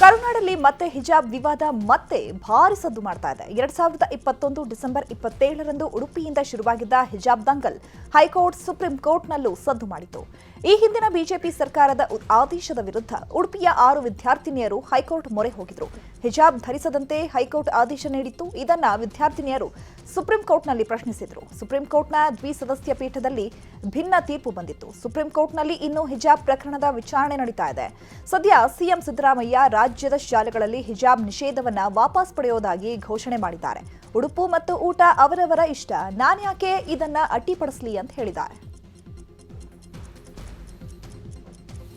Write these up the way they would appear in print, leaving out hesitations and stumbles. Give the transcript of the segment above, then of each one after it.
ಕರುನಾಡಲ್ಲಿ ಮತ್ತೆ ಹಿಜಾಬ್ ವಿವಾದ ಮತ್ತೆ ಭಾರಿ ಸದ್ದು ಮಾಡ್ತಾ ಇದೆ. 2021 ಡಿಸೆಂಬರ್ 27ರಂದು ಉಡುಪಿಯಿಂದ ಶುರುವಾಗಿದ್ದ ಹಿಜಾಬ್ ದಂಗಲ್ ಹೈಕೋರ್ಟ್ ಸುಪ್ರೀಂ ಕೋರ್ಟ್ನಲ್ಲೂ ಸದ್ದು ಮಾಡಿತು. ಈ ಹಿಂದಿನ ಬಿಜೆಪಿ ಸರ್ಕಾರದ ಆದೇಶದ ವಿರುದ್ಧ ಉಡುಪಿಯ 6 ವಿದ್ಯಾರ್ಥಿನಿಯರು ಹೈಕೋರ್ಟ್ ಮೊರೆ ಹೋಗಿದ್ರು. ಹಿಜಾಬ್ ಧರಿಸದಂತೆ ಹೈಕೋರ್ಟ್ ಆದೇಶ ನೀಡಿತ್ತು. ಇದನ್ನ ವಿದ್ಯಾರ್ಥಿನಿಯರು ಸುಪ್ರೀಂ ಕೋರ್ಟ್ನಲ್ಲಿ ಪ್ರಶ್ನಿಸಿದ್ರು. ಸುಪ್ರೀಂ ಕೋರ್ಟ್ನ ದ್ವಿಸದಸ್ಯ ಪೀಠದಲ್ಲಿ ಭಿನ್ನ ತೀರ್ಪು ಬಂದಿತ್ತು. ಸುಪ್ರೀಂ ಕೋರ್ಟ್ನಲ್ಲಿ ಇನ್ನೂ ಹಿಜಾಬ್ ಪ್ರಕರಣದ ವಿಚಾರಣೆ ನಡೀತಾ ಇದೆ. ಸದ್ಯ ಸಿಎಂ ಸಿದ್ದರಾಮಯ್ಯ ರಾಜ್ಯದ ಶಾಲೆಗಳಲ್ಲಿ ಹಿಜಾಬ್ ನಿಷೇಧವನ್ನ ವಾಪಸ್ ಪಡೆಯೋದಾಗಿ ಘೋಷಣೆ ಮಾಡಿದ್ದಾರೆ. ಉಡುಪು ಮತ್ತು ಊಟ ಅವರವರ ಇಷ್ಟ, ನಾನ್ಯಾಕೆ ಇದನ್ನ ಅಡ್ಡಿಪಡಿಸಲಿ ಅಂತ ಹೇಳಿದ್ದಾರೆ.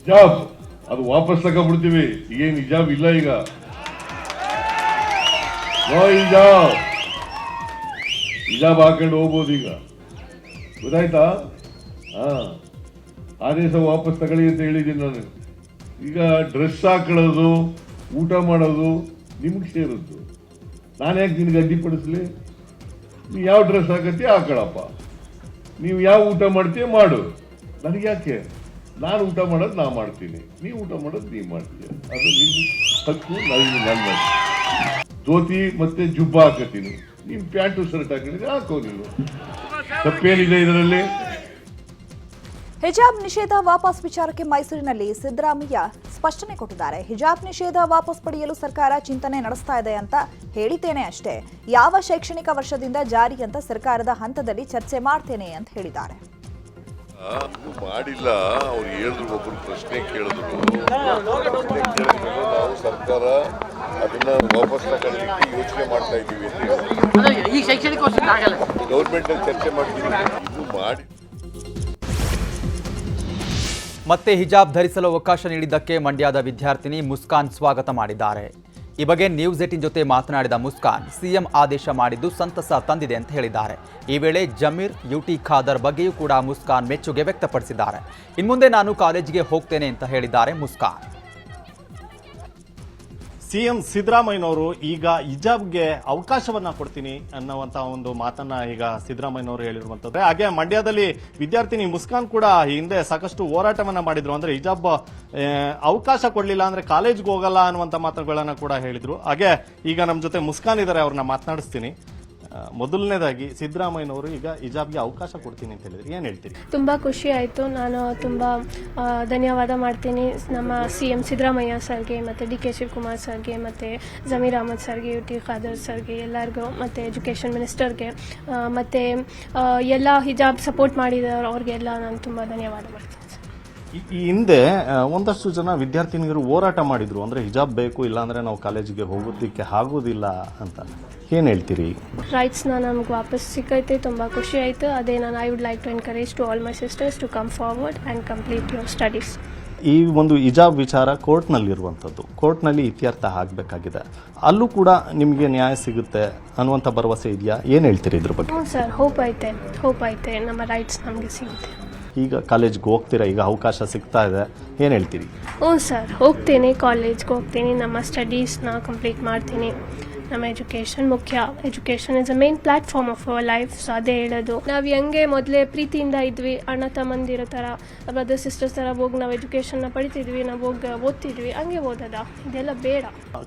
ಹಿಜಾಬ್ ಅದು ವಾಪಸ್ ತಗೊಂಡ್ಬಿಡ್ತೀವಿ. ಈಗೇನು ಹಿಜಾಬ್ ಇಲ್ಲ, ಈಗ ನೋ ಹಿಜಾಬ್. ಹಿಜಾಬ್ ಹಾಕೊಂಡು ಹೋಗ್ಬೋದು ಈಗ, ಗೊತ್ತಾಯ್ತಾ? ಆದೇಶ ವಾಪಸ್ ತಗೊಳ್ಳಿ ಅಂತ ಹೇಳಿದ್ದೀನಿ ನಾನು. ಈಗ ಡ್ರೆಸ್ ಹಾಕೊಳ್ಳೋದು, ಊಟ ಮಾಡೋದು ನಿಮ್ಗೆ ಸೇರಿದ್ದು. ನಾನು ಯಾಕೆ ನಿನ್ಗೆ ಅಡ್ಡಿಪಡಿಸ್ಲಿ? ನೀವು ಯಾವ ಡ್ರೆಸ್ ಹಾಕತ್ತೀಯ ಹಾಕೊಳ್ಳಪ್ಪ, ನೀವು ಯಾವ ಊಟ ಮಾಡ್ತೀಯ ಮಾಡು, ನನಗೆ ಯಾಕೆ? ನಾನು ಊಟ ಮಾಡೋದು ನಾ ಮಾಡ್ತೀನಿ, ನೀವು ಊಟ ಮಾಡೋದು ನೀವು ಮಾಡ್ತೀಯ, ಅದು ನಿನ್ನ ಹಕ್ಕು, ನನ್ನ ಧೋತಿ ಮತ್ತೆ ಜುಬ್ಬ ಹಾಕತ್ತೀನಿ, ನೀವು ಪ್ಯಾಂಟು ಶರ್ಟ್ ಹಾಕಿದ್ರೆ ಹಾಕೋ, ನೀವು ತಪ್ಪೇನಿದೆ ಇದರಲ್ಲಿ? ಹಿಜಾಬ್ ನಿಷೇಧ ವಾಪಸ್ ವಿಚಾರಕ್ಕೆ ಮೈಸೂರಿನಲ್ಲಿ ಸಿದ್ದರಾಮಯ್ಯ ಸ್ಪಷ್ಟನೆ ಕೊಟ್ಟಿದ್ದಾರೆ. ಹಿಜಾಬ್ ನಿಷೇಧ ವಾಪಸ್ ಪಡೆಯಲು ಸರ್ಕಾರ ಚಿಂತನೆ ನಡೆಸ್ತಾ ಇದೆ ಅಂತ ಹೇಳಿದ್ದೇನೆ ಅಷ್ಟೇ. ಯಾವ ಶೈಕ್ಷಣಿಕ ವರ್ಷದಿಂದ ಜಾರಿ ಅಂತ ಸರ್ಕಾರದ ಹಂತದಲ್ಲಿ ಚರ್ಚೆ ಮಾಡ್ತೇನೆ ಅಂತ ಹೇಳಿದ್ದಾರೆ. ಮಾಡಿಲ್ಲ, ಅವ್ರು ಹೇಳಿದ್ರು, ಒಬ್ರು ಪ್ರಶ್ನೆ ಕೇಳಿದ್ರು. ನಾವು ಸರ್ಕಾರ ಅದನ್ನ ವಾಪಸ್ ತಗೊಳ್ಳಿಕ್ಕೆ ಯೋಚನೆ ಮಾಡ್ತಾ ಇದ್ದೀವಿ ಅಂತ ಈ ಶೈಕ್ಷಣಿಕ ವರ್ಷದಿಂದ ಆಗಲ್ಲ, ಗೌರ್ಮೆಂಟ್ ಅಲ್ಲಿ ಚರ್ಚೆ ಮಾಡ್ತೀವಿ. ಇದು ಮಾಡಿ ಮತ್ತೆ ಹಿಜಾಬ್ ಧರಿಸಲು ಅವಕಾಶ ನೀಡಿದ್ದಕ್ಕೆ ಮಂಡ್ಯದ ವಿದ್ಯಾರ್ಥಿನಿ ಮುಸ್ಕಾನ್ ಸ್ವಾಗತ ಮಾಡಿದ್ದಾರೆ. ಈ ಬಗ್ಗೆ ನ್ಯೂಸ್ 18 ಜೊತೆ ಮಾತನಾಡಿದ ಮುಸ್ಕಾನ್, ಸಿಎಂ ಆದೇಶ ಮಾಡಿದ್ದು ಸಂತಸ ತಂದಿದೆ ಅಂತ ಹೇಳಿದ್ದಾರೆ. ಈ ವೇಳೆ ಜಮೀರ್ ಯುಟಿ ಖಾದರ್ ಬಗ್ಗೆಯೂ ಕೂಡ ಮುಸ್ಕಾನ್ ಮೆಚ್ಚುಗೆ ವ್ಯಕ್ತಪಡಿಸಿದ್ದಾರೆ. ಇನ್ಮುಂದೆ ನಾನು ಕಾಲೇಜಿಗೆ ಹೋಗ್ತೇನೆ ಅಂತ ಹೇಳಿದ್ದಾರೆ ಮುಸ್ಕಾನ್. ಸಿಎಂ ಸಿದ್ದರಾಮಯ್ಯನವರು ಈಗ ಹಿಜಾಬ್ಗೆ ಅವಕಾಶವನ್ನ ಕೊಡ್ತೀನಿ ಅನ್ನುವಂತಹ ಒಂದು ಮಾತನ್ನ ಈಗ ಸಿದ್ದರಾಮಯ್ಯನವರು ಹೇಳಿರುವಂತದ್ದು. ಹಾಗೆ ಮಂಡ್ಯದಲ್ಲಿ ವಿದ್ಯಾರ್ಥಿನಿ ಮುಸ್ಕಾನ್ ಕೂಡ ಹಿಂದೆ ಸಾಕಷ್ಟು ಹೋರಾಟವನ್ನ ಮಾಡಿದ್ರು. ಅಂದ್ರೆ ಹಿಜಾಬ್ ಅವಕಾಶ ಕೊಡ್ಲಿಲ್ಲ ಅಂದ್ರೆ ಕಾಲೇಜ್ಗೆ ಹೋಗಲ್ಲ ಅನ್ನುವಂತ ಮಾತುಗಳನ್ನ ಕೂಡ ಹೇಳಿದ್ರು. ಹಾಗೆ ಈಗ ನಮ್ಮ ಜೊತೆ ಮುಸ್ಕಾನ್ ಇದ್ದಾರೆ, ಅವ್ರನ್ನ ಮಾತನಾಡಿಸ್ತೀನಿ. ಮೊದಲನೇದಾಗಿ ಸಿದ್ದರಾಮಯ್ಯನವರು ಈಗ ಹಿಜಾಬ್ಗೆ ಅವಕಾಶ ಕೊಡ್ತೀನಿ ಅಂತ ಹೇಳಿದ್ರೆ ಏನ್ ಹೇಳ್ತೀರಿ? ತುಂಬಾ ಖುಷಿ ಆಯಿತು. ನಾನು ತುಂಬಾ ಧನ್ಯವಾದ ಮಾಡ್ತೀನಿ ನಮ್ಮ ಸಿಎಂ ಸಿದ್ದರಾಮಯ್ಯ ಸರ್ಗೆ, ಮತ್ತೆ ಡಿ ಕೆ ಶಿವಕುಮಾರ್ ಸರ್ಗೆ, ಮತ್ತೆ ಜಮೀರ್ ಅಹಮದ್ ಸರ್ಗೆ, ಯುಟಿ ಖಾದರ್ ಸರ್ಗೆ, ಎಲ್ಲರಿಗೂ, ಮತ್ತೆ ಎಜುಕೇಷನ್ ಮಿನಿಸ್ಟರ್ಗೆ, ಮತ್ತೆ ಎಲ್ಲ ಹಿಜಾಬ್ ಸಪೋರ್ಟ್ ಮಾಡಿದವರು ಅವ್ರಿಗೆಲ್ಲ ನಾನು ತುಂಬಾ ಧನ್ಯವಾದ ಮಾಡ್ತೀನಿ. ಈ ಹಿಂದೆ ಒಂದಷ್ಟು ಜನ ವಿದ್ಯಾರ್ಥಿನಿಯರು ಹೋರಾಟ ಮಾಡಿದ್ರು, ಅಂದ್ರೆ ಹಿಜಾಬ್ ಬೇಕು, ಇಲ್ಲಾಂದ್ರೆ ನಾವು ಕಾಲೇಜಿಗೆ ಹೋಗೋದಕ್ಕೆ ಆಗೋದಿಲ್ಲ ಅಂತ. ಏನ್ ಹೇಳ್ತೀರಿ? ರೈಟ್ಸ್ನ ನಮ್ಗೆ ವಾಪಸ್ ಸಿಕ್ಕೈತೆ, ತುಂಬ ಖುಷಿ ಆಯಿತು. ಅದೇ ನಾನು I would like to encourage to all my sisters to come forward and complete your studies. ಈ ಒಂದು ಹಿಜಾಬ್ ವಿಚಾರ ಕೋರ್ಟ್ನಲ್ಲಿರುವಂಥದ್ದು, ಕೋರ್ಟ್ನಲ್ಲಿ ಇತ್ಯರ್ಥ ಆಗಬೇಕಾಗಿದೆ. ಅಲ್ಲೂ ಕೂಡ ನಿಮಗೆ ನ್ಯಾಯ ಸಿಗುತ್ತೆ ಅನ್ನುವಂಥ ಭರವಸೆ ಇದೆಯಾ? ಏನು ಹೇಳ್ತೀರಿ ಇದ್ರ ಬಗ್ಗೆ? ಹ್ಞೂ ಸರ್, ಹೋಪ್ ಐತೆ ನಮ್ಮ ರೈಟ್ಸ್ ನಮಗೆ ಸಿಗುತ್ತೆ. ಈಗ ಕಾಲೇಜ್ಗೆ ಹೋಗ್ತೀರಾ, ಈಗ ಅವಕಾಶ ಸಿಗ್ತಾ ಇದೆ, ಏನು ಹೇಳ್ತೀರಿ? ಹ್ಞೂ ಸರ್, ಹೋಗ್ತೀನಿ, ಕಾಲೇಜ್ಗೆ ಹೋಗ್ತೀನಿ, ನಮ್ಮ ಸ್ಟಡೀಸ್ನ ಕಂಪ್ಲೀಟ್ ಮಾಡ್ತೀನಿ. ನಮ್ಮ ಎಜುಕೇಷನ್ ಮುಖ್ಯ. Education is a main platform of our life. So ಅದೇ ಹೇಳೋದು, ನಾವು ಹೆಂಗೆ ಮೊದಲೇ ಪ್ರೀತಿಯಿಂದ ಇದ್ವಿ, ಅಣ್ಣ ತಮ್ಮಂದಿರೋ ಥರ, ಬ್ರದರ್ ಸಿಸ್ಟರ್ಸ್ ಥರ ಹೋಗಿ ನಾವು ಎಜುಕೇಷನ್ನ ಪಡಿತಿದ್ವಿ, ನಾವು ಹೋಗಿ ಓದ್ತಿದ್ವಿ, ಹಂಗೆ ಓದೋದ? ಇದೆಲ್ಲ ಬೇಡ.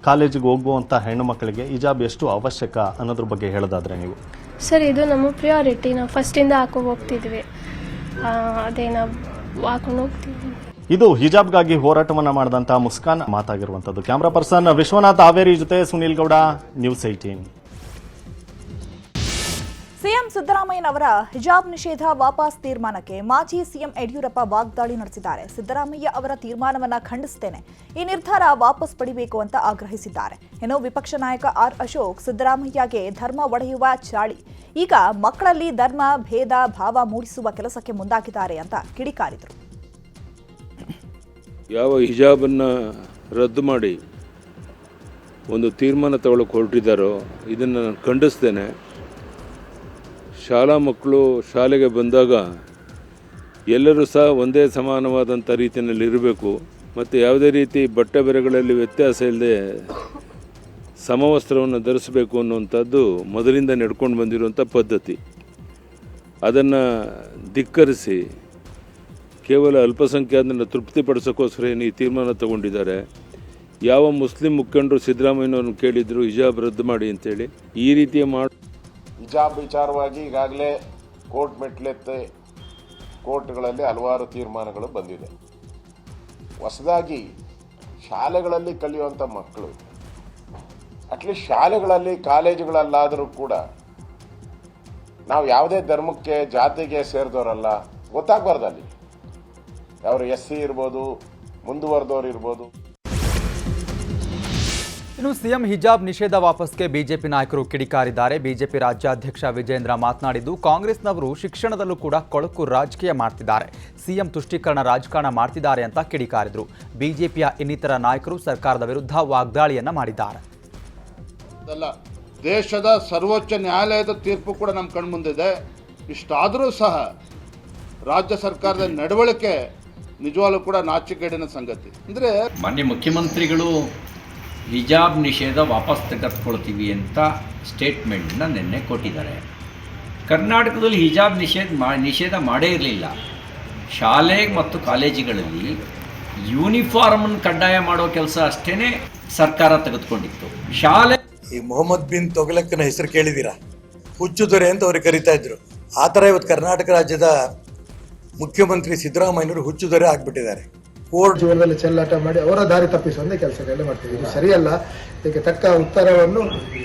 ಕಾಲೇಜಿಗೆ ಹೋಗುವಂಥ ಹೆಣ್ಣು ಮಕ್ಕಳಿಗೆ ಹಿಜಾಬ್ ಎಷ್ಟು ಅವಶ್ಯಕ ಅನ್ನೋದ್ರ ಬಗ್ಗೆ ಹೇಳೋದಾದ್ರೆ ನೀವು? ಸರ್, ಇದು ನಮ್ಮ ಪ್ರಿಯಾರಿಟಿ. ನಾವು ಫಸ್ಟಿಂದ ಹಾಕೊಂಡು ಹೋಗ್ತಿದ್ವಿ, ಅದೇ ನಾವು ಹಾಕೊಂಡು ಹೋಗ್ತಿದ್ವಿ. ಇದು ಹಿಜಾಬ್ಗಾಗಿ ಹೋರಾಟವನ್ನ ಮಾಡಿದಂತಹ ಮುಸ್ಕಾನ್ ಮಾತಾಗಿರುವಂತದ್ದು. ಕ್ಯಾಮರಾ ಪರ್ಸನ್ ವಿಶ್ವನಾಥ್ ಹಾವೇರಿ ಜೊತೆ ಸುನೀಲ್ ಗೌಡ, ನ್ಯೂಸ್ 18. ಸಿಎಂ ಸಿದ್ದರಾಮಯ್ಯನವರ ಹಿಜಾಬ್ ನಿಷೇಧ ವಾಪಸ್ ತೀರ್ಮಾನಕ್ಕೆ ಮಾಜಿ ಸಿಎಂ ಯಡಿಯೂರಪ್ಪ ವಾಗ್ದಾಳಿ ನಡೆಸಿದ್ದಾರೆ. ಸಿದ್ದರಾಮಯ್ಯ ಅವರ ತೀರ್ಮಾನವನ್ನ ಖಂಡಿಸುತ್ತೇನೆ, ಈ ನಿರ್ಧಾರ ವಾಪಸ್ ಪಡಿಬೇಕು ಅಂತ ಆಗ್ರಹಿಸಿದ್ದಾರೆ. ಇನ್ನು ವಿಪಕ್ಷ ನಾಯಕ ಆರ್ ಅಶೋಕ್ ಸಿದ್ದರಾಮಯ್ಯಗೆ ಧರ್ಮ ಒಡೆಯುವ ಚಾಳಿ, ಈಗ ಮಕ್ಕಳಲ್ಲಿ ಧರ್ಮ ಭೇದ ಭಾವ ಮೂಡಿಸುವ ಕೆಲಸಕ್ಕೆ ಮುಂದಾಗಿದ್ದಾರೆ ಅಂತ ಕಿಡಿಕಾರಿದರು. ಯಾವ ಹಿಜಾಬನ್ನು ರದ್ದು ಮಾಡಿ ಒಂದು ತೀರ್ಮಾನ ತಗೊಳ್ಳೋಕೆ ಹೊರಟಿದ್ದಾರೋ ಇದನ್ನು ನಾನು ಖಂಡಿಸ್ತೇನೆ. ಶಾಲಾ ಮಕ್ಕಳು ಶಾಲೆಗೆ ಬಂದಾಗ ಎಲ್ಲರೂ ಸಹ ಒಂದೇ ಸಮಾನವಾದಂಥ ರೀತಿಯಲ್ಲಿ ಇರಬೇಕು ಮತ್ತು ಯಾವುದೇ ರೀತಿ ಬಟ್ಟೆ ಬರೆಗಳಲ್ಲಿ ವ್ಯತ್ಯಾಸ ಇಲ್ಲದೆ ಸಮವಸ್ತ್ರವನ್ನು ಧರಿಸಬೇಕು ಅನ್ನುವಂಥದ್ದು ಮೊದಲಿಂದ ನಡ್ಕೊಂಡು ಬಂದಿರುವಂಥ ಪದ್ಧತಿ. ಅದನ್ನು ಧಿಕ್ಕರಿಸಿ ಕೇವಲ ಅಲ್ಪಸಂಖ್ಯಾತರನ್ನು ತೃಪ್ತಿಪಡಿಸೋಕ್ಕೋಸ್ಕರ ಏನು ಈ ತೀರ್ಮಾನ ತಗೊಂಡಿದ್ದಾರೆ. ಯಾವ ಮುಸ್ಲಿಂ ಮುಖಂಡರು ಸಿದ್ದರಾಮಯ್ಯನವ್ರನ್ನ ಕೇಳಿದ್ರು ಹಿಜಾಬ್ ರದ್ದು ಮಾಡಿ ಅಂತೇಳಿ? ಈ ರೀತಿಯ ಹಿಜಾಬ್ ವಿಚಾರವಾಗಿ ಈಗಾಗಲೇ ಕೋರ್ಟ್ ಮೆಟ್ಲೆತ್ತೆ ಕೋರ್ಟ್ಗಳಲ್ಲಿ ಹಲವಾರು ತೀರ್ಮಾನಗಳು ಬಂದಿದೆ. ಹೊಸದಾಗಿ ಶಾಲೆಗಳಲ್ಲಿ ಕಲಿಯುವಂಥ ಮಕ್ಕಳು ಅಟ್ಲೀಸ್ಟ್ ಶಾಲೆಗಳಲ್ಲಿ ಕಾಲೇಜುಗಳಲ್ಲಾದರೂ ಕೂಡ ನಾವು ಯಾವುದೇ ಧರ್ಮಕ್ಕೆ ಜಾತಿಗೆ ಸೇರಿದವರಲ್ಲ ಗೊತ್ತಾಗಬಾರ್ದು. ಅಲ್ಲಿ ಅವರು SC ಇರ್ಬೋದು, ಮುಂದುವರೆದವರು ಇರ್ಬೋದು. ಇನ್ನು ಸಿಎಂ ಹಿಜಾಬ್ ನಿಷೇಧ ವಾಪಸ್ಗೆ ಬಿಜೆಪಿ ನಾಯಕರು ಕಿಡಿಕಾರಿದ್ದಾರೆ. ಬಿಜೆಪಿ ರಾಜ್ಯಾಧ್ಯಕ್ಷ ವಿಜೇಂದ್ರ ಮಾತನಾಡಿದ್ದು, ಕಾಂಗ್ರೆಸ್ನವರು ಶಿಕ್ಷಣದಲ್ಲೂ ಕೂಡ ಕೊಳಕು ರಾಜಕೀಯ ಮಾಡ್ತಿದ್ದಾರೆ, ಸಿಎಂ ತುಷ್ಟೀಕರಣ ರಾಜಕಾರಣ ಮಾಡ್ತಿದ್ದಾರೆ ಅಂತ ಕಿಡಿಕಾರಿದ್ರು. ಬಿಜೆಪಿಯ ಇನ್ನಿತರ ನಾಯಕರು ಸರ್ಕಾರದ ವಿರುದ್ಧ ವಾಗ್ದಾಳಿಯನ್ನ ಮಾಡಿದ್ದಾರೆ. ದೇಶದ ಸರ್ವೋಚ್ಚ ನ್ಯಾಯಾಲಯದ ತೀರ್ಪು ಕೂಡ ನಮ್ಮ ಕಣ್ಮುಂದಿದೆ. ಇಷ್ಟಾದರೂ ಸಹ ರಾಜ್ಯ ಸರ್ಕಾರದ ನಡವಳಿಕೆ ನಿಜವಾಗ್ಲೂ ಕೂಡ ನಾಚಿಕೆಗೇಡಿನ ಸಂಗತಿ. ಅಂದರೆ ಮಾನ್ಯ ಮುಖ್ಯಮಂತ್ರಿಗಳು ಹಿಜಾಬ್ ನಿಷೇಧ ವಾಪಸ್ ತೆಗೆದುಕೊಳ್ತೀವಿ ಅಂತ ಸ್ಟೇಟ್ಮೆಂಟ್ನ ನಿನ್ನೆ ಕೊಟ್ಟಿದ್ದಾರೆ. ಕರ್ನಾಟಕದಲ್ಲಿ ಹಿಜಾಬ್ ನಿಷೇಧ ಮಾಡೇ ಇರಲಿಲ್ಲ. ಶಾಲೆ ಮತ್ತು ಕಾಲೇಜುಗಳಲ್ಲಿ ಯೂನಿಫಾರ್ಮನ್ನು ಕಡ್ಡಾಯ ಮಾಡೋ ಕೆಲಸ ಅಷ್ಟೇ ಸರ್ಕಾರ ತೆಗೆದುಕೊಂಡಿತ್ತು. ಶಾಲೆ ಈ ಮೊಹಮ್ಮದ್ ಬಿನ್ ತೊಗಲಕ್ಕನ ಹೆಸರು ಕೇಳಿದ್ದೀರಾ? ಹುಚ್ಚು ದೊರೆ ಅಂತ ಅವ್ರಿಗೆ ಕರೀತಾ ಇದ್ರು. ಆ ಥರ ಇವತ್ತು ಕರ್ನಾಟಕ ರಾಜ್ಯದ ಮುಖ್ಯಮಂತ್ರಿ ಸಿದ್ದರಾಮಯ್ಯನವರು ಹುಚ್ಚು ದೊರೆ ಆಗ್ಬಿಟ್ಟಿದ್ದಾರೆ. ಕೋರ್ಟ್ ಜೀವನದಲ್ಲಿ ಚೆಲ್ಲಾಟ ಮಾಡಿ ಅವರ ದಾರಿ ತಪ್ಪಿಸುವಂತೆ ಕೆಲಸಗಳನ್ನ ಮಾಡ್ತೀವಿ. ಇದು ಸರಿಯಲ್ಲ. ಇದಕ್ಕೆ ತಕ್ಕ ಉತ್ತರವನ್ನು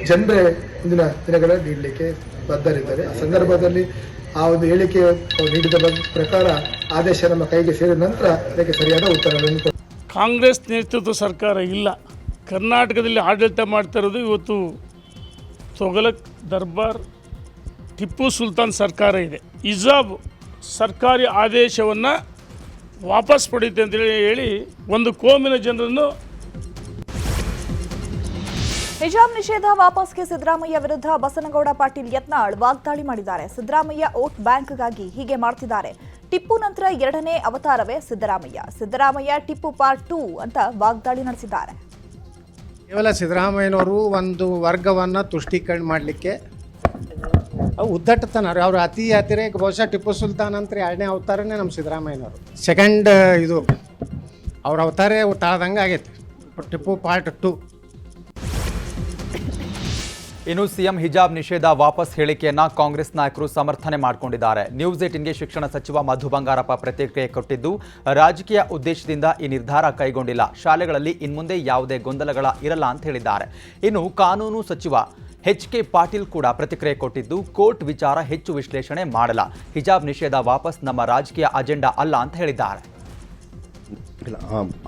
ಜನರೇ ಮುಂದಿನ ದಿನಗಳಲ್ಲಿ ನೀಡಲಿಕ್ಕೆ ಬದ್ಧರಿದ್ದಾರೆ. ಆ ಸಂದರ್ಭದಲ್ಲಿ ಆ ಒಂದು ಹೇಳಿಕೆ ನೀಡಿದ ಪ್ರಕಾರ ಆದೇಶ ನಮ್ಮ ಕೈಗೆ ಸೇರಿದ ನಂತರ ಅದಕ್ಕೆ ಸರಿಯಾದ ಉತ್ತರವನ್ನು ಕಾಂಗ್ರೆಸ್ ನೇತೃತ್ವ ಸರ್ಕಾರ ಇಲ್ಲ. ಕರ್ನಾಟಕದಲ್ಲಿ ಆಡಳಿತ ಮಾಡ್ತಾ ಇರೋದು ಇವತ್ತು ತೊಗಲಕ್ ದರ್ಬಾರ್ ಟಿಪ್ಪು ಸುಲ್ತಾನ್ ಸರ್ಕಾರ ಇದೆ. ಹಿಜಾಬ್ ಸರ್ಕಾರಿ ಆದೇಶವನ್ನು ವಾಪಸ್ ಪಡೆಯುತ್ತೆ ಅಂತೇಳಿ ಹೇಳಿ ಒಂದು ಕೋಮಿನ ಜನರನ್ನು ಹಿಜಾಬ್ ನಿಷೇಧ ವಾಪಸ್ಗೆ ಸಿದ್ದರಾಮಯ್ಯ ವಿರುದ್ಧ ಬಸನಗೌಡ ಪಾಟೀಲ್ ಯತ್ನಾಳ್ ವಾಗ್ದಾಳಿ ಮಾಡಿದ್ದಾರೆ. ಸಿದ್ದರಾಮಯ್ಯ ವೋಟ್ ಬ್ಯಾಂಕ್ಗಾಗಿ ಹೀಗೆ ಮಾಡ್ತಿದ್ದಾರೆ. ಟಿಪ್ಪು ನಂತರ ಎರಡನೇ ಅವತಾರವೇ ಸಿದ್ದರಾಮಯ್ಯ ಟಿಪ್ಪು ಪಾರ್ಟ್ 2 ಅಂತ ವಾಗ್ದಾಳಿ ನಡೆಸಿದ್ದಾರೆ. ಕೇವಲ ಸಿದ್ದರಾಮಯ್ಯನವರು ಒಂದು ವರ್ಗವನ್ನು ತುಷ್ಟೀಕರಣ ಮಾಡಲಿಕ್ಕೆ ಉದ್ದಟತನ ಅವರು ಅತಿ ಅತಿರೇಕ. ಬಹುಶಃ ಟಿಪ್ಪು ಸುಲ್ತಾನ್ ಅಂತ ಎರಡನೇ ಅವತಾರನೇ ನಮ್ಮ ಸಿದ್ದರಾಮಯ್ಯನವರು. ಸೆಕೆಂಡ್ ಇದು ಅವ್ರ ಅವತಾರೇ ತಾಳ್ದಂಗೆ ಆಗೈತೆ. ಟಿಪ್ಪು ಪಾರ್ಟ್ 2. ಇನ್ನು ಸಿಎಂ ಹಿಜಾಬ್ ನಿಷೇಧ ವಾಪಸ್ ಹೇಳಿಕೆಯನ್ನ ಕಾಂಗ್ರೆಸ್ ನಾಯಕರು ಸಮರ್ಥನೆ ಮಾಡಿಕೊಂಡಿದ್ದಾರೆ. ನ್ಯೂಸ್ 18ಗೆ ಶಿಕ್ಷಣ ಸಚಿವ ಮಧು ಬಂಗಾರಪ್ಪ ಪ್ರತಿಕ್ರಿಯೆ ಕೊಟ್ಟಿದ್ದು, ರಾಜಕೀಯ ಉದ್ದೇಶದಿಂದ ಈ ನಿರ್ಧಾರ ಕೈಗೊಂಡಿಲ್ಲ, ಶಾಲೆಗಳಲ್ಲಿ ಇನ್ಮುಂದೆ ಯಾವುದೇ ಗೊಂದಲಗಳ ಇರಲ್ಲ ಅಂತ ಹೇಳಿದ್ದಾರೆ. ಇನ್ನು ಕಾನೂನು ಸಚಿವ HK ಪಾಟೀಲ್ ಕೂಡ ಪ್ರತಿಕ್ರಿಯೆ ಕೊಟ್ಟಿದ್ದು, ಕೋರ್ಟ್ ವಿಚಾರ ಹೆಚ್ಚು ವಿಶ್ಲೇಷಣೆ ಮಾಡಲ್ಲ, ಹಿಜಾಬ್ ನಿಷೇಧ ವಾಪಸ್ ನಮ್ಮ ರಾಜಕೀಯ ಅಜೆಂಡಾ ಅಲ್ಲ ಅಂತ ಹೇಳಿದ್ದಾರೆ.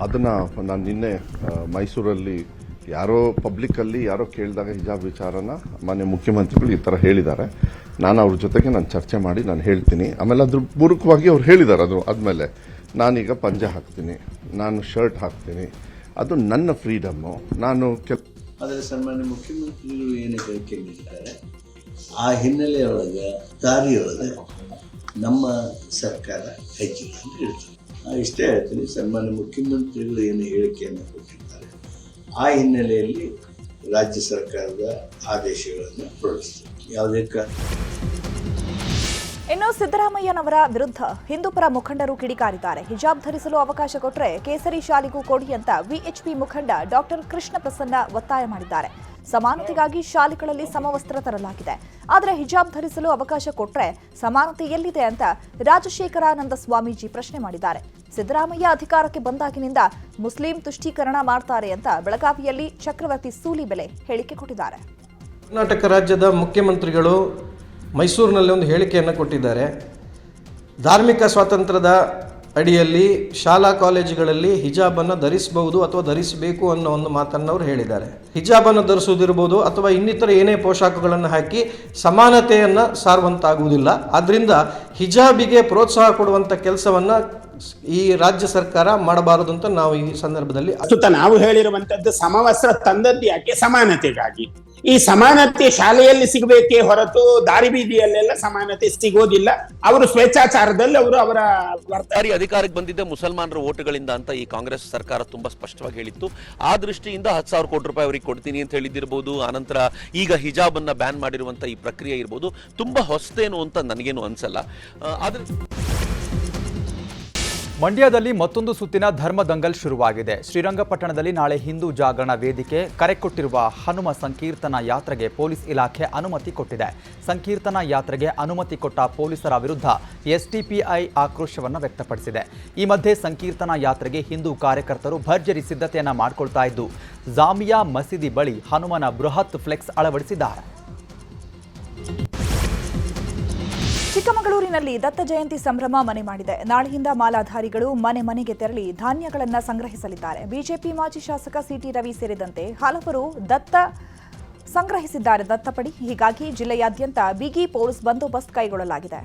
ಅದನ್ನು ನಾನು ನಿನ್ನೆ ಮೈಸೂರಲ್ಲಿ ಯಾರೋ ಪಬ್ಲಿಕ್ಕಲ್ಲಿ ಯಾರೋ ಕೇಳಿದಾಗ ಹಿಜಾಬ್ ವಿಚಾರನ ಮಾನ್ಯ ಮುಖ್ಯಮಂತ್ರಿಗಳು ಈ ಥರ ಹೇಳಿದ್ದಾರೆ. ನಾನು ಅವ್ರ ಜೊತೆಗೆ ನಾನು ಚರ್ಚೆ ಮಾಡಿ ನಾನು ಹೇಳ್ತೀನಿ. ಆಮೇಲೆ ಅದ್ರ ಪೂರಕವಾಗಿ ಅವ್ರು ಹೇಳಿದ್ದಾರೆ. ಅದು ಆದಮೇಲೆ ನಾನೀಗ ಪಂಜೆ ಹಾಕ್ತೀನಿ, ನಾನು ಶರ್ಟ್ ಹಾಕ್ತೀನಿ, ಅದು ನನ್ನ ಫ್ರೀಡಮ್ಮು. ನಾನು ಆದರೆ ಸನ್ಮಾನ್ಯ ಮುಖ್ಯಮಂತ್ರಿಗಳು ಏನು ಹೇಳಿಕೆ ನೀಡಿದ್ದಾರೆ, ಆ ಹಿನ್ನೆಲೆಯೊಳಗೆ ದಾರಿಯೊಳಗೆ ನಮ್ಮ ಸರ್ಕಾರ ಹೆಜ್ಜೆ ಅಂತ ಹೇಳ್ತೀನಿ. ಇಷ್ಟೇ ಹೇಳ್ತೀನಿ. ಸನ್ಮಾನ್ಯ ಮುಖ್ಯಮಂತ್ರಿಗಳು ಏನು ಹೇಳಿಕೆಯನ್ನು ಕೊಟ್ಟಿದ್ದಾರೆ, ಆ ಹಿನ್ನೆಲೆಯಲ್ಲಿ ರಾಜ್ಯ ಸರ್ಕಾರದ ಆದೇಶಗಳನ್ನು ಹೊರಡಿಸ್ತೀವಿ. ಯಾವುದೇ ಇನ್ನು ಸಿದ್ದರಾಮಯ್ಯನವರ ವಿರುದ್ಧ ಹಿಂದೂಪರ ಮುಖಂಡರು ಕಿಡಿಕಾರಿದ್ದಾರೆ. ಹಿಜಾಬ್ ಧರಿಸಲು ಅವಕಾಶ ಕೊಟ್ಟರೆ ಕೇಸರಿ ಶಾಲೆಗೂ ಕೊಡಿ ಅಂತ ವಿಎಚ್ಪಿ ಮುಖಂಡ ಡಾಕ್ಟರ್ ಕೃಷ್ಣ ಪ್ರಸನ್ನ ಒತ್ತಾಯ ಮಾಡಿದ್ದಾರೆ. ಸಮಾನತೆಗಾಗಿ ಶಾಲೆಗಳಲ್ಲಿ ಸಮವಸ್ತ್ರ ತರಲಾಗಿದೆ, ಆದರೆ ಹಿಜಾಬ್ ಧರಿಸಲು ಅವಕಾಶ ಕೊಟ್ಟರೆ ಸಮಾನತೆ ಎಲ್ಲಿದೆ ಅಂತ ರಾಜಶೇಖರಾನಂದ ಸ್ವಾಮೀಜಿ ಪ್ರಶ್ನೆ ಮಾಡಿದ್ದಾರೆ. ಸಿದ್ದರಾಮಯ್ಯ ಅಧಿಕಾರಕ್ಕೆ ಬಂದಾಗಿನಿಂದ ಮುಸ್ಲಿಂ ತುಷ್ಟೀಕರಣ ಮಾಡ್ತಾರೆ ಅಂತ ಬೆಳಗಾವಿಯಲ್ಲಿ ಚಕ್ರವರ್ತಿ ಸೂಲಿಬೆಲೆ ಹೇಳಿಕೆ ಕೊಟ್ಟಿದ್ದಾರೆ. ಕರ್ನಾಟಕ ರಾಜ್ಯದ ಮುಖ್ಯಮಂತ್ರಿಗಳು ಮೈಸೂರಿನಲ್ಲಿ ಒಂದು ಹೇಳಿಕೆಯನ್ನು ಕೊಟ್ಟಿದ್ದಾರೆ. ಧಾರ್ಮಿಕ ಸ್ವಾತಂತ್ರ್ಯದ ಅಡಿಯಲ್ಲಿ ಶಾಲಾ ಕಾಲೇಜುಗಳಲ್ಲಿ ಹಿಜಾಬನ್ನು ಧರಿಸಬಹುದು ಅಥವಾ ಧರಿಸಬೇಕು ಅನ್ನೋ ಒಂದು ಮಾತನ್ನು ಅವರು ಹೇಳಿದ್ದಾರೆ. ಹಿಜಾಬನ್ನು ಧರಿಸುವುದಿರ್ಬೋದು ಅಥವಾ ಇನ್ನಿತರ ಏನೇ ಪೋಷಾಕಗಳನ್ನು ಹಾಕಿ ಸಮಾನತೆಯನ್ನು ಸಾರುವಂತಾಗುವುದಿಲ್ಲ. ಆದ್ದರಿಂದ ಹಿಜಾಬಿಗೆ ಪ್ರೋತ್ಸಾಹ ಕೊಡುವಂಥ ಕೆಲಸವನ್ನು ಈ ರಾಜ್ಯ ಸರ್ಕಾರ ಮಾಡಬಾರದು ಅಂತ ನಾವು ಈ ಸಂದರ್ಭದಲ್ಲಿ ನಾವು ಹೇಳಿರುವಂತದ್ದು ಸಮವಸ್ತ್ರ ತಂದದ್ದು ಯಾಕೆ? ಸಮಾನತೆಗಾಗಿ. ಈ ಸಮಾನತೆ ಶಾಲೆಯಲ್ಲಿ ಸಿಗಬೇಕೇ ಹೊರತು ದಾರಿ ಬೀದಿಯಲ್ಲೆಲ್ಲ ಸಮಾನತೆ ಸಿಗೋದಿಲ್ಲ. ಅವರು ಸ್ವೇಚ್ಛಾಚಾರದಲ್ಲಿ ಅವರ ಅಧಿಕಾರಕ್ಕೆ ಬಂದಿದ್ದ ಮುಸಲ್ಮಾನರ ಓಟುಗಳಿಂದ ಅಂತ ಈ ಕಾಂಗ್ರೆಸ್ ಸರ್ಕಾರ ತುಂಬಾ ಸ್ಪಷ್ಟವಾಗಿ ಹೇಳಿತ್ತು. ಆ ದೃಷ್ಟಿಯಿಂದ 10,000 ಕೋಟಿ ರೂಪಾಯಿ ಅವರಿಗೆ ಕೊಡ್ತೀನಿ ಅಂತ ಹೇಳಿದಿರಬಹುದು. ಆನಂತರ ಈಗ ಹಿಜಾಬ್ ಅನ್ನ ಬ್ಯಾನ್ ಮಾಡಿರುವಂತ ಈ ಪ್ರಕ್ರಿಯೆ ಇರಬಹುದು, ತುಂಬಾ ಹೊಸತೇನು ಅಂತ ನನಗೇನು ಅನ್ಸಲ್ಲ. ಆದ್ರೆ ಮಂಡ್ಯದಲ್ಲಿ ಮತ್ತೊಂದು ಸುತ್ತಿನ ಧರ್ಮ ದಂಗಲ್ ಶುರುವಾಗಿದೆ. ಶ್ರೀರಂಗಪಟ್ಟಣದಲ್ಲಿ ನಾಳೆ ಹಿಂದೂ ಜಾಗರಣ ವೇದಿಕೆ ಕರೆ ಕೊಟ್ಟಿರುವ ಹನುಮ ಸಂಕೀರ್ತನಾ ಯಾತ್ರೆಗೆ ಪೊಲೀಸ್ ಇಲಾಖೆ ಅನುಮತಿ ಕೊಟ್ಟಿದೆ. ಸಂಕೀರ್ತನಾ ಯಾತ್ರೆಗೆ ಅನುಮತಿ ಕೊಟ್ಟ ಪೊಲೀಸರ ವಿರುದ್ಧ ಎಸ್ಡಿಪಿಐ ಆಕ್ರೋಶವನ್ನು ವ್ಯಕ್ತಪಡಿಸಿದೆ. ಈ ಮಧ್ಯೆ ಸಂಕೀರ್ತನಾ ಯಾತ್ರೆಗೆ ಹಿಂದೂ ಕಾರ್ಯಕರ್ತರು ಭರ್ಜರಿ ಸಿದ್ಧತೆಯನ್ನ ಮಾಡಿಕೊಳ್ತಾ ಇದ್ದು ಜಾಮಿಯಾ ಮಸೀದಿ ಬಳಿ ಹನುಮನ ಬೃಹತ್ ಫ್ಲೆಕ್ಸ್ ಅಳವಡಿಸಿದ್ದಾರೆ. ಚಿಕ್ಕಮಗಳೂರಿನಲ್ಲಿ ದತ್ತ ಜಯಂತಿ ಸಂಭ್ರಮ ಮನೆ ಮಾಡಿದೆ. ನಾಳೆಯಿಂದ ಮಾಲಾಧಾರಿಗಳು ಮನೆ ಮನೆಗೆ ತೆರಳಿ ಧಾನ್ಯಗಳನ್ನು ಸಂಗ್ರಹಿಸಲಿದ್ದಾರೆ. ಬಿಜೆಪಿ ಮಾಜಿ ಶಾಸಕ ಸಿಟಿ ರವಿ ಸೇರಿದಂತೆ ಹಲವರು ದತ್ತ ಸಂಗ್ರಹಿಸಿದ್ದಾರೆ ದತ್ತಪಡಿ. ಹೀಗಾಗಿ ಜಿಲ್ಲೆಯಾದ್ಯಂತ ಬಿಗಿ ಪೊಲೀಸ್ ಬಂದೋಬಸ್ತ್ ಕೈಗೊಳ್ಳಲಾಗಿದೆ.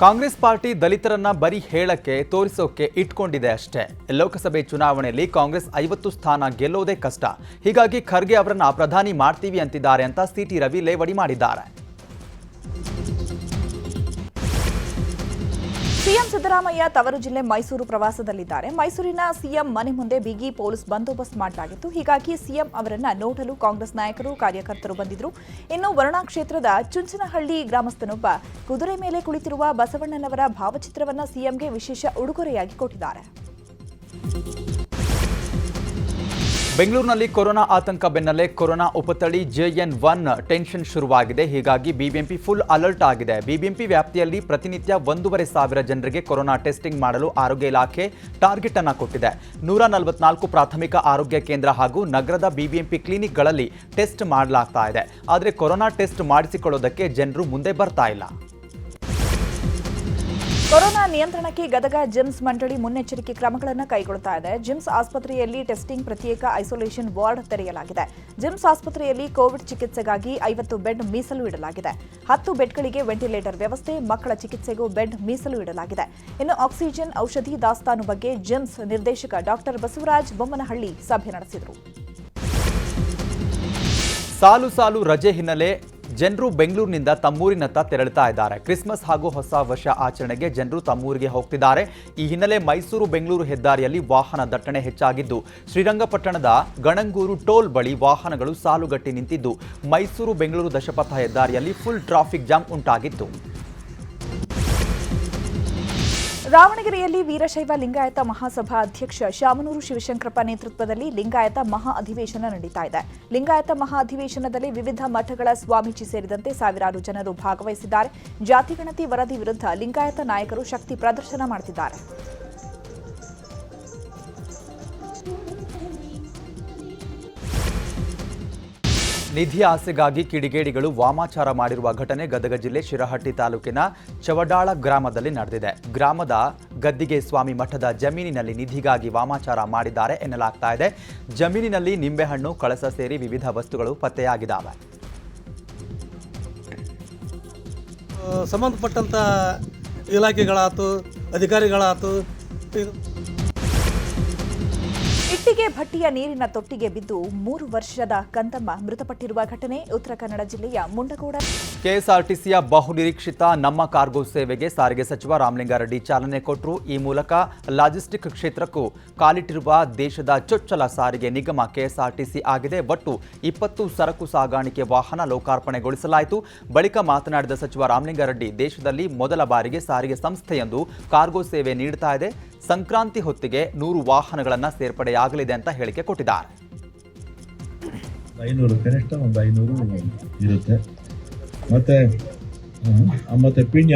ಕಾಂಗ್ರೆಸ್ ಪಾರ್ಟಿ ದಲಿತರನ್ನ ಬರೀ ಹೇಳಕ್ಕೆ ತೋರಿಸೋಕೆ ಇಟ್ಕೊಂಡಿದೆ ಅಷ್ಟೇ. ಲೋಕಸಭೆ ಚುನಾವಣೆಯಲ್ಲಿ ಕಾಂಗ್ರೆಸ್ 50 ಸ್ಥಾನ ಗೆಲ್ಲೋದೇ ಕಷ್ಟ. ಹೀಗಾಗಿ ಖರ್ಗೆ ಅವರನ್ನ ಪ್ರಧಾನಿ ಮಾಡ್ತೀವಿ ಅಂತಿದ್ದಾರೆ ಅಂತ ಸಿಟಿ ರವಿ ಲೇವಡಿ ಮಾಡಿದ್ದಾರೆ. ಸಿಎಂ ಸಿದ್ದರಾಮಯ್ಯ ತವರು ಜಿಲ್ಲೆ ಮೈಸೂರು ಪ್ರವಾಸದಲ್ಲಿದ್ದಾರೆ. ಮೈಸೂರಿನ ಸಿಎಂ ಮನೆ ಮುಂದೆ ಬಿಗಿ ಪೊಲೀಸ್ ಬಂದೋಬಸ್ತ್ ಮಾಡಲಾಗಿತ್ತು. ಹೀಗಾಗಿ ಸಿಎಂ ಅವರನ್ನ ನೋಡಲು ಕಾಂಗ್ರೆಸ್ ನಾಯಕರು ಕಾರ್ಯಕರ್ತರು ಬಂದಿದ್ರು. ಇನ್ನು ವರುಣಾ ಕ್ಷೇತ್ರದ ಚುಂಚನಹಳ್ಳಿ ಗ್ರಾಮಸ್ಥನೊಬ್ಬ ಕುದುರೆ ಮೇಲೆ ಕುಳಿತಿರುವ ಬಸವಣ್ಣನವರ ಭಾವಚಿತ್ರವನ್ನ ಸಿಎಂಗೆ ವಿಶೇಷ ಉಡುಗೊರೆಯಾಗಿ ಕೊಟ್ಟಿದ್ದಾರೆ. ಬೆಂಗಳೂರಿನಲ್ಲಿ ಕೊರೋನಾ ಆತಂಕ ಬೆನ್ನಲ್ಲೇ ಕೊರೋನಾ ಉಪತಳಿ JN1 ಟೆನ್ಷನ್ ಶುರುವಾಗಿದೆ. ಹೀಗಾಗಿ ಬಿಬಿಎಂಪಿ ಫುಲ್ ಅಲರ್ಟ್ ಆಗಿದೆ. ಬಿಬಿಎಂಪಿ ವ್ಯಾಪ್ತಿಯಲ್ಲಿ ಪ್ರತಿನಿತ್ಯ 1,500 ಜನರಿಗೆ ಕೊರೋನಾ ಟೆಸ್ಟಿಂಗ್ ಮಾಡಲು ಆರೋಗ್ಯ ಇಲಾಖೆ ಟಾರ್ಗೆಟ್ ಅನ್ನು ಕೊಟ್ಟಿದೆ. 144 ಪ್ರಾಥಮಿಕ ಆರೋಗ್ಯ ಕೇಂದ್ರ ಹಾಗೂ ನಗರದ ಬಿಬಿಎಂಪಿ ಕ್ಲಿನಿಕ್ಗಳಲ್ಲಿ ಟೆಸ್ಟ್ ಮಾಡಲಾಗ್ತಾ ಇದೆ. ಆದರೆ ಕೊರೋನಾ ಟೆಸ್ಟ್ ಮಾಡಿಸಿಕೊಳ್ಳೋದಕ್ಕೆ ಜನರು ಮುಂದೆ ಬರ್ತಾ ಇಲ್ಲ. ಕೊರೋನಾ ನಿಯಂತ್ರಣಕ್ಕೆ ಗದಗ ಜಿಮ್ಸ್ ಮಂಡಳಿ ಮುನ್ನೆಚ್ಚರಿಕೆ ಕ್ರಮಗಳನ್ನು ಕೈಗೊಳ್ಳುತ್ತಾ ಇದೆ. ಜಿಮ್ಸ್ ಆಸ್ಪತ್ರೆಯಲ್ಲಿ ಟೆಸ್ಟಿಂಗ್ ಪ್ರತ್ಯೇಕ ಐಸೋಲೇಷನ್ ವಾರ್ಡ್ ತೆರೆಯಲಾಗಿದೆ. ಜಿಮ್ಸ್ ಆಸ್ಪತ್ರೆಯಲ್ಲಿ ಕೋವಿಡ್ ಚಿಕಿತ್ಸೆಗಾಗಿ 50 ಬೆಡ್ ಮೀಸಲು ಇಡಲಾಗಿದೆ. 10 ಬೆಡ್ಗಳಿಗೆ ವೆಂಟಿಲೇಟರ್ ವ್ಯವಸ್ಥೆ, ಮಕ್ಕಳ ಚಿಕಿತ್ಸೆಗೂ ಬೆಡ್ ಮೀಸಲು ಇಡಲಾಗಿದೆ. ಇನ್ನು ಆಕ್ಸಿಜನ್, ಔಷಧಿ ದಾಸ್ತಾನು ಬಗ್ಗೆ ಜಿಮ್ಸ್ ನಿರ್ದೇಶಕ ಡಾಕ್ಟರ್ ಬಸವರಾಜ್ ಬೊಮ್ಮನಹಳ್ಳಿ ಸಭೆ ನಡೆಸಿದರು. ಸಾಲು ಸಾಲು ರಜೆ ಹಿನ್ನೆಲೆ ಜನರು ಬೆಂಗಳೂರಿನಿಂದ ತಮ್ಮೂರಿನತ್ತ ತೆರಳುತ್ತಾ ಇದ್ದಾರೆ. ಕ್ರಿಸ್ಮಸ್ ಹಾಗೂ ಹೊಸ ವರ್ಷ ಆಚರಣೆಗೆ ಜನರು ತಮ್ಮೂರಿಗೆ ಹೋಗ್ತಿದ್ದಾರೆ. ಈ ಹಿನ್ನೆಲೆ ಮೈಸೂರು ಬೆಂಗಳೂರು ಹೆದ್ದಾರಿಯಲ್ಲಿ ವಾಹನ ದಟ್ಟಣೆ ಹೆಚ್ಚಾಗಿದ್ದು ಶ್ರೀರಂಗಪಟ್ಟಣದ ಗಣಂಗೂರು ಟೋಲ್ ಬಳಿ ವಾಹನಗಳು ಸಾಲುಗಟ್ಟಿ ನಿಂತಿದ್ದು ಮೈಸೂರು ಬೆಂಗಳೂರು ದಶಪಥ ಹೆದ್ದಾರಿಯಲ್ಲಿ ಫುಲ್ ಟ್ರಾಫಿಕ್ ಜಾಮ್ ಉಂಟಾಗಿತ್ತು. ರಾವಣಗೆರೆಯಲ್ಲಿ ವೀರಶೈವ ಲಿಂಗಾಯತ ಮಹಾಸಭಾ ಅಧ್ಯಕ್ಷ ಶಾಮನೂರು ಶಿವಶಂಕರಪ್ಪ ನೇತೃತ್ವದಲ್ಲಿ ಲಿಂಗಾಯತ ಮಹಾ ಅಧಿವೇಶನ ನಡೀತಾ ಇದೆ. ಲಿಂಗಾಯತ ಮಹಾ ಅಧಿವೇಶನದಲ್ಲಿ ವಿವಿಧ ಮಠಗಳ ಸ್ವಾಮೀಜಿ ಸೇರಿದಂತೆ ಸಾವಿರಾರು ಜನರು ಭಾಗವಹಿಸಿದ್ದಾರೆ. ಜಾತಿಗಣತಿ ವರದಿ ವಿರುದ್ಧ ಲಿಂಗಾಯತ ನಾಯಕರು ಶಕ್ತಿ ಪ್ರದರ್ಶನ ಮಾಡುತ್ತಿದ್ದಾರೆ. ನಿಧಿ ಆಸೆಗಾಗಿ ಕಿಡಿಗೇಡಿಗಳು ವಾಮಾಚಾರ ಮಾಡಿರುವ ಘಟನೆ ಗದಗ ಜಿಲ್ಲೆ ಶಿರಹಟ್ಟಿ ತಾಲೂಕಿನ ಚವಡಾಳ ಗ್ರಾಮದಲ್ಲಿ ನಡೆದಿದೆ. ಗ್ರಾಮದ ಗದ್ದಿಗೆ ಸ್ವಾಮಿ ಮಠದ ಜಮೀನಿನಲ್ಲಿ ನಿಧಿಗಾಗಿ ವಾಮಾಚಾರ ಮಾಡಿದ್ದಾರೆ ಎನ್ನಲಾಗ್ತಾ ಇದೆ. ಜಮೀನಿನಲ್ಲಿ ನಿಂಬೆಹಣ್ಣು, ಕಳಸ ಸೇರಿ ವಿವಿಧ ವಸ್ತುಗಳು ಪತ್ತೆಯಾಗಿದ್ದಾವೆ. ಸಂಬಂಧಪಟ್ಟಂತ ಇಲಾಖೆಗಳಾತು, ಅಧಿಕಾರಿಗಳಾತು, ಇಟ್ಟಿಗೆ ಭಟ್ಟಿಯ ನೀರಿನ ತೊಟ್ಟಿಗೆ ಬಿದ್ದು 3 ವರ್ಷದ ಕಂದಮ್ಮ ಮೃತಪಟ್ಟಿರುವ ಘಟನೆ ಉತ್ತರ ಕನ್ನಡ ಜಿಲ್ಲೆಯ ಮುಂಡಗೋಡ. ಕೆಎಸ್ಆರ್ಟಿಸಿಯ ಬಹುನಿರೀಕ್ಷಿತ ನಮ್ಮ ಕಾರ್ಗೋ ಸೇವೆಗೆ ಸಾರಿಗೆ ಸಚಿವ ರಾಮಲಿಂಗಾರೆಡ್ಡಿ ಚಾಲನೆ ಕೊಟ್ಟರು. ಈ ಮೂಲಕ ಲಾಜಿಸ್ಟಿಕ್ ಕ್ಷೇತ್ರಕ್ಕೂ ಕಾಲಿಟ್ಟಿರುವ ದೇಶದ ಚೊಚ್ಚಲ ಸಾರಿಗೆ ನಿಗಮ ಕೆಎಸ್ಆರ್ಟಿಸಿ ಆಗಿದೆ. ಒಟ್ಟು 20 ಸರಕು ಸಾಗಾಣಿಕೆ ವಾಹನ ಲೋಕಾರ್ಪಣೆಗೊಳಿಸಲಾಯಿತು. ಬಳಿಕ ಮಾತನಾಡಿದ ಸಚಿವ ರಾಮಲಿಂಗಾರೆಡ್ಡಿ, ದೇಶದಲ್ಲಿ ಮೊದಲ ಬಾರಿಗೆ ಸಾರಿಗೆ ಸಂಸ್ಥೆಯೊಂದು ಕಾರ್ಗೋ ಸೇವೆ ನೀಡುತ್ತಾ ಇದೆ. ಸಂಕ್ರಾಂತಿ ಹೊತ್ತಿಗೆ 100 ವಾಹನಗಳನ್ನು ಸೇರ್ಪಡೆಯಾಗಲಿದೆ ಅಂತ ಹೇಳಿಕೆ ಕೊಟ್ಟಿದ್ದಾರೆ. 500 ಕನಿಷ್ಠ ಒಂದು 500 ಇರುತ್ತೆ. ಮತ್ತೆ ಪಿಣ್ಯ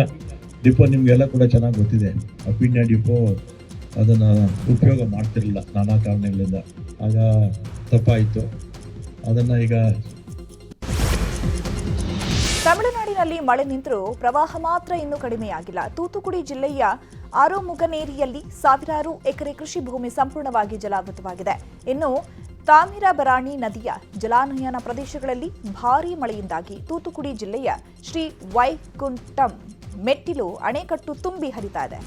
ಡಿಪೋ ನಿಮಗೆಲ್ಲ ಕೂಡ ಚೆನ್ನಾಗಿ ಗೊತ್ತಿದೆ. ಆ ಪಿಣ್ಯ ಡಿಪೋ ಅದನ್ನು ಉಪಯೋಗ ಮಾಡ್ತಿರಲಿಲ್ಲ ನಾನಾ ಕಾರಣಗಳಿಂದ. ಆಗ ತಪ್ಪಾಯಿತು. ಅದನ್ನು ಈಗ ತಮಿಳುನಾಡಿನಲ್ಲಿ ಮಳೆ ನಿಂತರೂ ಪ್ರವಾಹ ಮಾತ್ರ ಇನ್ನೂ ಕಡಿಮೆಯಾಗಿಲ್ಲ. ತೂತುಕುಡಿ ಜಿಲ್ಲೆಯ ಆರೋಮುಗನೇರಿಯಲ್ಲಿ ಸಾವಿರಾರು ಎಕರೆ ಕೃಷಿ ಭೂಮಿ ಸಂಪೂರ್ಣವಾಗಿ ಜಲಾವೃತವಾಗಿದೆ. ಇನ್ನು ತಾಮಿರಬರಾಣಿ ನದಿಯ ಜಲಾನಯನ ಪ್ರದೇಶಗಳಲ್ಲಿ ಭಾರೀ ಮಳೆಯಿಂದಾಗಿ ತೂತುಕುಡಿ ಜಿಲ್ಲೆಯ ಶ್ರೀ ವೈಕುಂಠಂ ಮೆಟ್ಟಿಲು ಅಣೆಕಟ್ಟು ತುಂಬಿ ಹರಿತಾ ಇದೆ.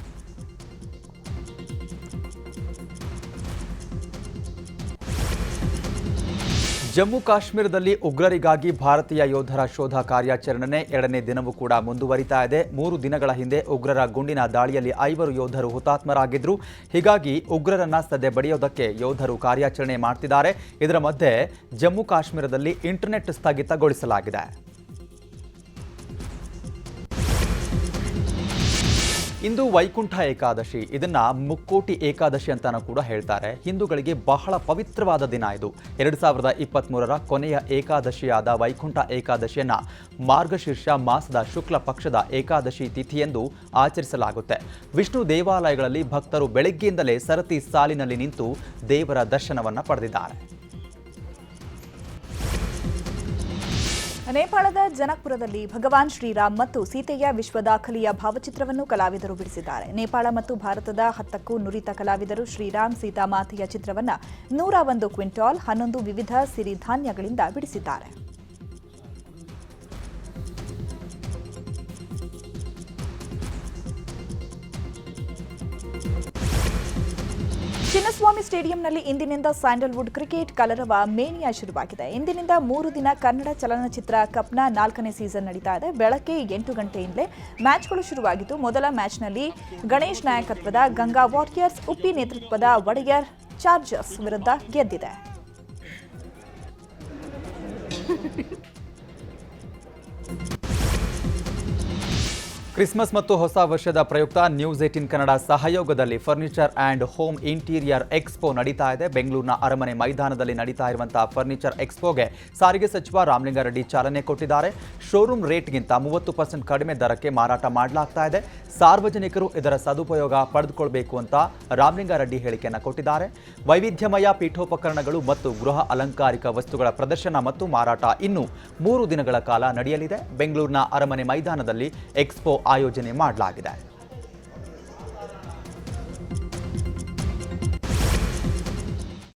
ಜಮ್ಮು ಕಾಶ್ಮೀರದಲ್ಲಿ ಉಗ್ರರಿಗಾಗಿ ಭಾರತೀಯ ಯೋಧರ ಶೋಧ ಕಾರ್ಯಾಚರಣೆ 2ನೇ ದಿನವೂ ಕೂಡ ಮುಂದುವರಿತಾ ಇದೆ. 3 ದಿನಗಳ ಹಿಂದೆ ಉಗ್ರರ ಗುಂಡಿನ ದಾಳಿಯಲ್ಲಿ 5 ಯೋಧರು ಹುತಾತ್ಮರಾಗಿದ್ರು. ಹೀಗಾಗಿ ಉಗ್ರರನ್ನ ಸದ್ಯ ಬಡಿಯೋದಕ್ಕೆ ಯೋಧರು ಕಾರ್ಯಾಚರಣೆ ಮಾಡ್ತಿದ್ದಾರೆ. ಇದರ ಮಧ್ಯೆ ಜಮ್ಮು ಕಾಶ್ಮೀರದಲ್ಲಿ ಇಂಟರ್ನೆಟ್ ಸ್ಥಗಿತಗೊಳಿಸಲಾಗಿದೆ. ಇಂದು ವೈಕುಂಠ ಏಕಾದಶಿ. ಇದನ್ನ ಮುಕ್ಕೋಟಿ ಏಕಾದಶಿ ಅಂತಾನೂ ಕೂಡ ಹೇಳ್ತಾರೆ. ಹಿಂದೂಗಳಿಗೆ ಬಹಳ ಪವಿತ್ರವಾದ ದಿನ ಇದು. 2023ರ ಕೊನೆಯ ಏಕಾದಶಿಯಾದ ವೈಕುಂಠ ಏಕಾದಶಿಯನ್ನ ಮಾರ್ಗಶೀರ್ಷ ಮಾಸದ ಶುಕ್ಲ ಪಕ್ಷದ ಏಕಾದಶಿ ತಿಥಿಯೆಂದು ಆಚರಿಸಲಾಗುತ್ತೆ. ವಿಷ್ಣು ದೇವಾಲಯಗಳಲ್ಲಿ ಭಕ್ತರು ಬೆಳಗ್ಗೆಯಿಂದಲೇ ಸರತಿ ಸಾಲಿನಲ್ಲಿ ನಿಂತು ದೇವರ ದರ್ಶನವನ್ನ ಪಡೆದಿದ್ದಾರೆ. ನೇಪಾಳದ ಜನಕ್ಪುರದಲ್ಲಿ ಭಗವಾನ್ ಶ್ರೀರಾಮ್ ಮತ್ತು ಸೀತೆಯ ವಿಶ್ವ ದಾಖಲೆಯ ಭಾವಚಿತ್ರವನ್ನು ಕಲಾವಿದರು ಬಿಡಿಸಿದ್ದಾರೆ. ನೇಪಾಳ ಮತ್ತು ಭಾರತದ 10ಕ್ಕೂ ನುರಿತ ಕಲಾವಿದರು ಶ್ರೀರಾಮ್ ಸೀತಾಮಾತೆಯ ಚಿತ್ರವನ್ನು 101 ಕ್ವಿಂಟಾಲ್ 11 ವಿವಿಧ ಸಿರಿಧಾನ್ಯಗಳಿಂದ ಬಿಡಿಸಿದ್ದಾರೆ. ಚಿನ್ನಸ್ವಾಮಿ ಸ್ಟೇಡಿಯಂನಲ್ಲಿ ಇಂದಿನಿಂದ ಸ್ಯಾಂಡಲ್ವುಡ್ ಕ್ರಿಕೆಟ್ ಕಲರವ ಮೇನಿಯಾ ಶುರುವಾಗಿದೆ. ಇಂದಿನಿಂದ 3 ದಿನ ಕನ್ನಡ ಚಲನಚಿತ್ರ ಕಪ್ನ 4ನೇ ಸೀಸನ್ ನಡೀತಾ ಇದೆ. ಬೆಳಗ್ಗೆ 8 ಗಂಟೆಯಿಂದಲೇ ಮ್ಯಾಚ್ಗಳು ಶುರುವಾಗಿದ್ದು, ಮೊದಲ ಮ್ಯಾಚ್ನಲ್ಲಿ ಗಣೇಶ್ ನಾಯಕತ್ವದ ಗಂಗಾ ವಾರಿಯರ್ಸ್ ಉಪ್ಪಿ ನೇತೃತ್ವದ ಒಡೆಯರ್ ಚಾರ್ಜರ್ಸ್ ವಿರುದ್ಧ ಗೆದ್ದಿದೆ. ಕ್ರಿಸ್ಮಸ್ ಮತ್ತು ಹೊಸ ವರ್ಷದ ಪ್ರಯುಕ್ತ ನ್ಯೂಸ್ 18 ಕನ್ನಡ ಸಹಯೋಗದಲ್ಲಿ furniture and home interior expo ನಡೀತಾ ಇದೆ. ಬೆಂಗಳೂರಿನ ಅರಮನೆ ಮೈದಾನದಲ್ಲಿ ನಡೀತಾ ಇರುವಂತಹ ಫರ್ನಿಚರ್ ಎಕ್ಸ್ಪೋಗೆ ಸಾರಿಗೆ ಸಚಿವ ರಾಮಲಿಂಗಾರೆಡ್ಡಿ ಚಾಲನೆ ಕೊಟ್ಟಿದ್ದಾರೆ. ಶೋರೂಮ್ ರೇಟ್ಗಿಂತ 30% ಕಡಿಮೆ ದರಕ್ಕೆ ಮಾರಾಟ ಮಾಡಲಾಗ್ತಾ ಇದೆ. ಸಾರ್ವಜನಿಕರು ಇದರ ಸದುಪಯೋಗ ಪಡೆದುಕೊಳ್ಳಬೇಕು ಅಂತ ರಾಮಲಿಂಗಾರೆಡ್ಡಿ ಹೇಳಿಕೆಯನ್ನು ಕೊಟ್ಟಿದ್ದಾರೆ. ವೈವಿಧ್ಯಮಯ ಪೀಠೋಪಕರಣಗಳು ಮತ್ತು ಗೃಹ ಅಲಂಕಾರಿಕ ವಸ್ತುಗಳ ಪ್ರದರ್ಶನ ಮತ್ತು ಮಾರಾಟ ಇನ್ನು 3 ದಿನಗಳ ಕಾಲ ನಡೆಯಲಿದೆ. ಬೆಂಗಳೂರಿನ ಅರಮನೆ ಮೈದಾನದಲ್ಲಿ ಎಕ್ಸ್ಪೋ ಆಯೋಜನೆ ಮಾಡಲಾಗಿದೆ.